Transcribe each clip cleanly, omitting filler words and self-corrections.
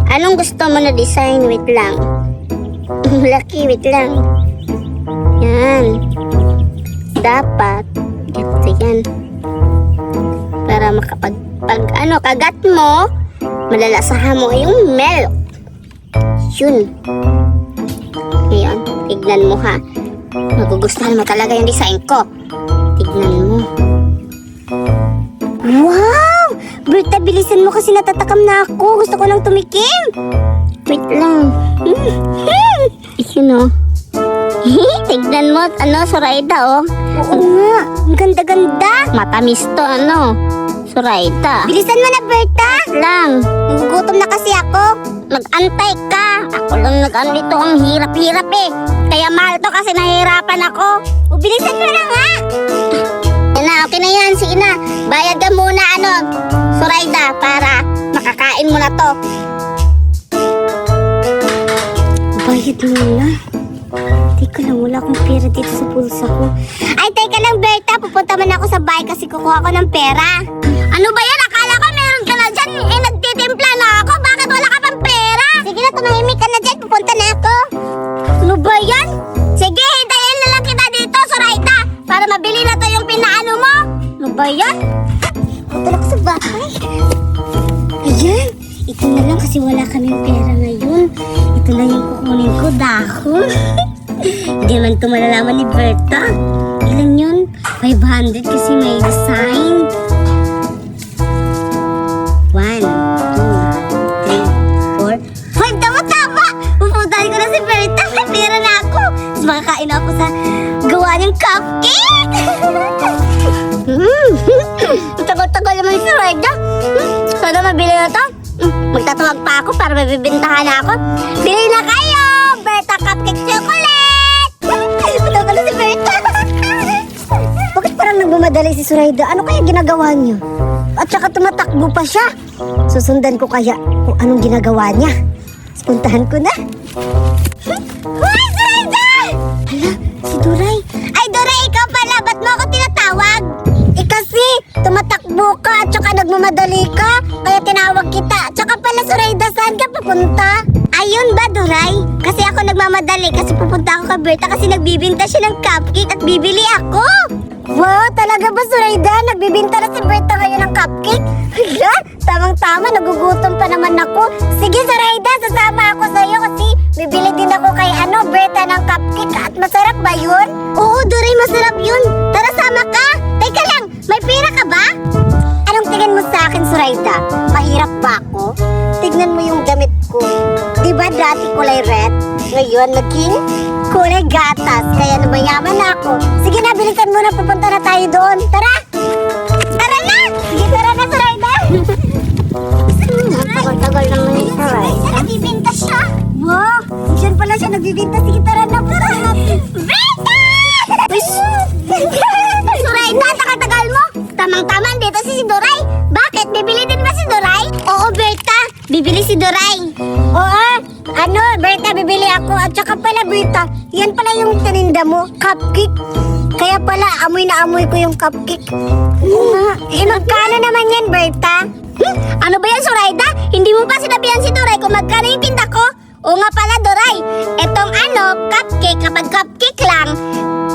Anong gusto mo na design? Wait lang. Laki, wait lang. Yan. Dapat ganito yan. Para kagat mo, malalasahan mo yung milk. Yun. Ngayon, tignan mo ha. Magugustuhan mo talaga yung design ko. Tignan mo. Wow! Berta, bilisan mo kasi natatakam na ako. Gusto ko lang tumikim. Wait lang. Yun o. Tignan mo, Zoraida oh. Oo nga, ang ganda-ganda. Matamis to, Zoraida. Bilisan mo na, Berta. Lang. Nagugutom na kasi ako. Nag-antay ka. Ako lang dito, ang hirap-hirap eh. Kaya mahal to kasi nahihirapan ako. Bilisan mo na nga. Okay na yan, sige na. Bayad ka muna, Zoraida, para makakain mo na to. Bayad muna? Teka lang, wala akong pera dito sa pulsa ko. Ay, teka lang, Berta. Pupunta man ako sa bahay kasi kukuha ko ng pera. Ano ba yan? Akala ko meron ka na dyan. Nagtitimpla na ako. Bakit wala ka pang pera? Sige na, tumahimik ka na dyan. Pupunta na ako. Ano ba yan? Sige, hintayin na lang kita dito, Zoraida. Para mabili na to yung pinaano mo. Ano ba yan? Pupunta ako sa bahay. Ayan. Ito na lang kasi wala kaming pera ngayon. Ito na yung kukunin ko, dahon. Hindi man ito malalaman ni Berta. Ilan yun? 500 kasi may design. 1, 2, 3, 4, 5. Tama! Pupuntahan ko na si Berta. May pera na ako. Mas makakain ako sa gawa niyang cupcake. Tagal-tagal naman si Zoraida. Sana mabili na to. Magtatawag pa ako para mabibintahan na ako. Bili na kayo! Berta Cupcake Chocolate! Ito pala si Berta. Bakit parang nagmamadali si Zoraida? Ano kaya ginagawa niyo? At saka tumatakbo pa siya. Susundan ko kaya kung anong ginagawa niya. Puntahan ko na. Hoy, Zoraida! Hala, si Duray. Ay, Duray, ikaw pala. Ba't mo ako tinatawag? Kasi tumatakbo ka at saka nagmamadali ka. Kaya tinawag kita. Tsaka pala, Zoraida, saan ka papunta? Ayun ba, Duray? Kasi ako nagmamadali kasi pupunta ako kay Berta kasi nagbibinta siya ng cupcake at bibili ako. Wow, talaga ba, Zoraida? Nagbibinta na si Berta ngayon ng cupcake? Hala, tamang-tama, nagugutom pa naman ako. Sige, Zoraida, sasama ako sa'yo kasi bibili din ako kay Berta ng cupcake. At masarap ba yun? Oo, Duray, masarap yun. Tara, sama ka. Teka lang, may pera ka ba? Anong tingin mo sa akin, Zoraida? Mahirap ba ako? Tignan mo yung damit ko. Diba dati kulay red? Ngayon naging kulay gatas. Kaya mayaman na ako. Sige na, bilisan mo na. Pupunta na tayo doon. Tara! Tara na! Sige, tara na, Zoraida! Tagal-tagal naman yung Zoraida. Nagbibinta siya! Wow! Diyan pala siya nagbibinta. Sige, tara na. Tara! Berta! Zoraida, tagal-tagal mo. Tamang-tama, dito si Duray. Bakit? Bibili din ba si Duray? Oo, Berta. Bibili si Duray. Oo, Berta, bibili ako. At saka pala, Berta, yan pala yung taninda mo, cupcake. Kaya pala, amoy na amoy ko yung cupcake. Magkano naman yan, Berta? Ano ba yan, Zoraida? Hindi mo pa sinabihan si Duray kung magkano yung tinda ko? Oo nga pala, Duray. Etong cupcake, kapag cupcake lang,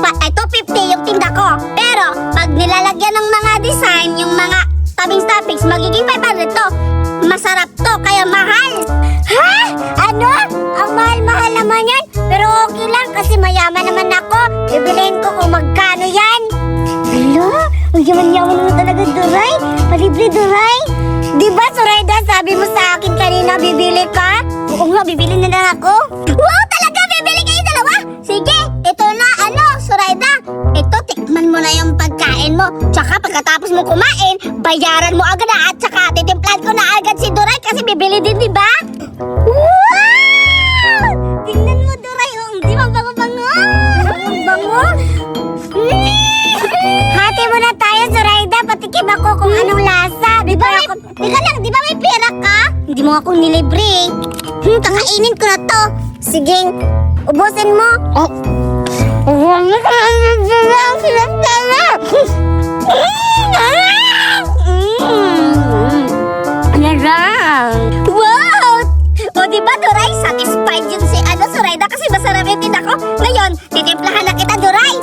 ito 50 yung tinda ko. Pero, pag nilalagyan ng mga design, yung mga toppings, magiging 500 to. Masarap to, kaya mahal. Ha? Ano? Ang mahal-mahal naman yan. Pero okay lang kasi mayaman naman ako. Bibiliin ko kung magkano yan. Hala? Ang yaman-yaman naman talaga, Duray. Palibre, Duray. Diba, Zoraida, sabi mo sa akin kanina bibili ka? Oo nga, bibili na lang ako. Wow, talaga? Bibili kayo dalawa? Sige, ito na, Zoraida. Ito, tikman mo na yung pagkain mo. Tsaka pagkatapos mo kumain, bayaran mo agad na. At tsaka titimplan ko na agad si Duray kasi bibili din, diba? Wow! Tingnan mo, Duray. Di ba bango-bango? Bango? Hati mo na tayo, Zoraida. Patikim ako kung anong lasa. Teka lang, di ba may pera ka? Hindi mo ako nilibre. Kakainin ko na to. Sige, ubusin mo. Huwag ka ang sinasama. Wow! satisfied yun si Zoraida kasi masarap yung tinda ko. Ngayon, titimplahan na kita, Duray.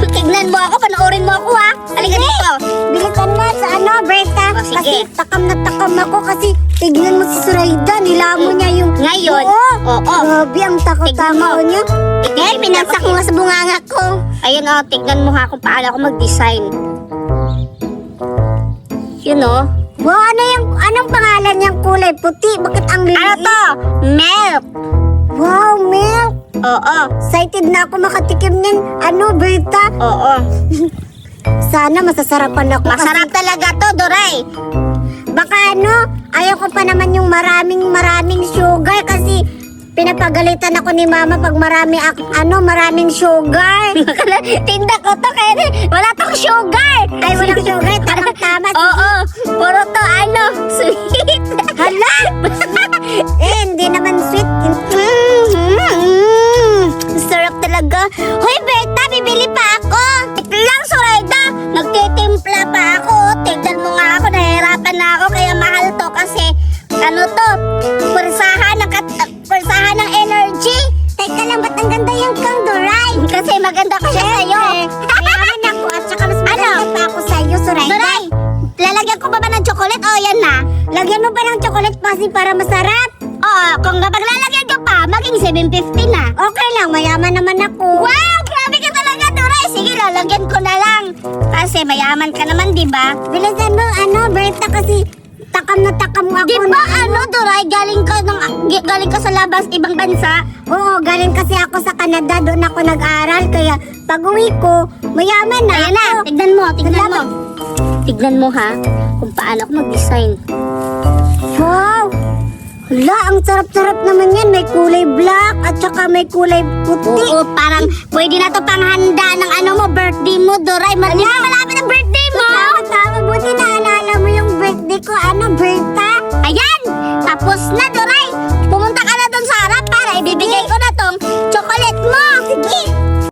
Tignan mo ako, panoorin mo ako ha. Halika dito. Bilisan mo sa Berta. O, sige. Kasi takam na takam ako kasi tignan mo si Zoraida. Nilamon niya yung... Ngayon, oo. Grabe, ang Tignan takot-takaw mo. niya. Pinagsak mo nga sa bunganga ko. Ayun o, tignan mo ha kung paano ako mag-design. Yun o. Wow, anong pangalan niyang kulay? Puti, bakit ang liit? Ano to? Milk. Wow, milk. Oo. Excited na ako makatikim niyan. Berta? Oo. Sana masasarapan ako. Masarap talaga to, Doray. Baka ayaw ko pa naman yung maraming sugar kasi pinapagalitan ako ni Mama pag maraming sugar. Tinda ko to kaya wala tong sugar. Ay, walang sugar. Tamang-tama. Oo. Puro to sweet. Hala! Hindi naman sweet. Sarap talaga. Hoy, Berta, bibili pa ako. Wait lang, Zoraida. Nagtitimpla pa ako. Tignan mo nga ako, nahihirapan na ako kaya mahal to kasi to, pursahan ng energy. Teka lang, ba't ang ganda yung kang Doray? Kasi maganda ko siya sa'yo. Mayaman ako at saka mas maganda pa ako sa'yo, Zoraida. Doray, lalagyan ko pa ba ng chocolate? O, yan na. Lagyan mo pa ng chocolate kasi para masarap. Oo, kung kapag lalagyan ko pa, maging 750 na. Okay lang, mayaman naman ako. Wow, grabe ka talaga, Doray. Sige, lalagyan ko na lang. Kasi mayaman ka naman, di ba? Bilisan mo, Berta, kasi takam na takam ako. Di ba, Doray, galing ka sa labas, ibang bansa? Oo, galing kasi ako sa Canada. Doon ako nag-aral. Kaya pag uwi ko, mayaman na Ayan na, ako. tignan mo. Tignan mo ha, kung paano ako mag-design. Wow! Hala, ang sarap-sarap naman yan. May kulay black at saka may kulay puti. Oo, parang pwede na to panghanda ng birthday mo, Doray. Di ba malapit ang birthday mo?